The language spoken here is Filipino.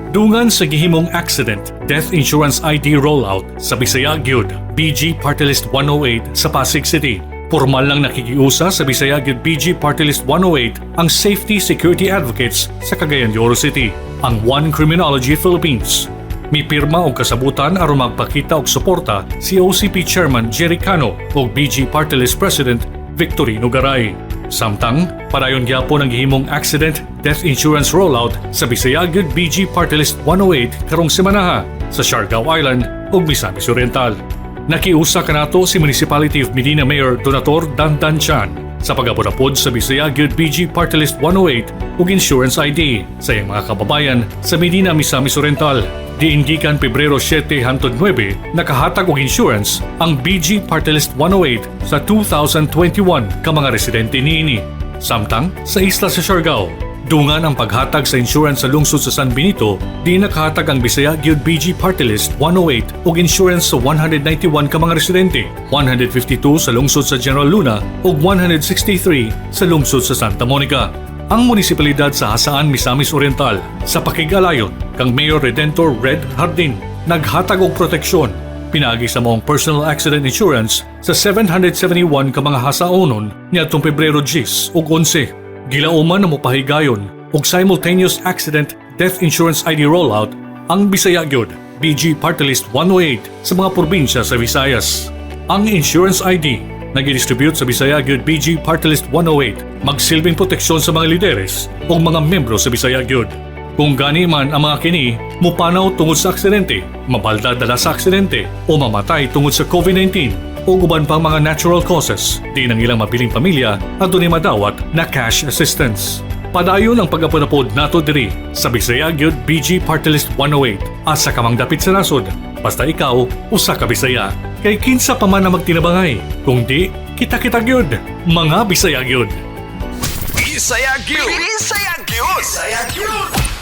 Dungan sa gihimong accident, death insurance ID rollout sa Bisaya Gyud BG Party-list 108 sa Pasig City. Formal lang nakikiusa sa Bisaya Gyud BG Party-list 108 ang Safety Security Advocates sa Cagayan de Oro City, ang One Criminology Philippines. May pirma og kasabutan aron magpakita og suporta si OCP Chairman Jerry Cano o BG Party-list President Victorino Garay. Samtang, padayon gyapon ang gihimong accident death insurance rollout sa Bisaya Gyud BG Party-list 108 karong semanaha sa Siargao Island ug Misamis Oriental. Nakiusa kanato si Municipality of Medina Mayor Donator Dandan Chan sa pag-apod-apod sa Bisaya Gyud BG Party-list 108 ug insurance ID sa iyang mga kababayan sa Medina, Misamis Oriental. Diindikan Pebrero 7 hangtod 9 nakahatag og insurance ang BG Party-list 108 sa 2021 ka mga residente niini. Samtang sa isla sa Siargao, dungan ang paghatag sa insurance sa lungsod sa San Benito, di nakahatag ang Bisaya Gyud BG Party-list 108 og insurance sa 191 ka mga residente, 152 sa lungsod sa General Luna ug 163 sa lungsod sa Santa Monica. Ang munisipalidad sa Jasaan, Misamis Oriental sa pakigalayon kang Mayor Redentor Red Hardin naghatag og proteksyon pinaagi sa maong personal accident insurance sa 771 ka mga hasaonon niadtong Pebrero 10 ug 11. Gilauman na mopahigayon og simultaneous accident death insurance ID rollout ang Bisaya Gyud BG Party-list 108 sa mga probinsya sa Visayas. Ang insurance ID nag-distribute sa Bisaya Gyud BG Party-list 108 magsilbing proteksyon sa mga lideres o mga membro sa Bisaya Gyud. Kung gani man ang mga kini mupanaw tungod sa aksidente, mabalda dala sa aksidente o mamatay tungod sa COVID-19 o uban pang mga natural causes, di nang ilang mabiling pamilya at doon madawat na cash assistance. Padayon ang pag-apod-apod nato diri sa Bisaya Gyud BG Party-list 108 asa ka mang dapit sa nasod. Basta ikaw, usa ka Bisaya. Kay kinsa pa man na magtinabangay. Kung di, kita-kita gyud. Mga Bisaya Gyud. Bisaya Gyud! Bisaya Gyud! Bisaya Gyud!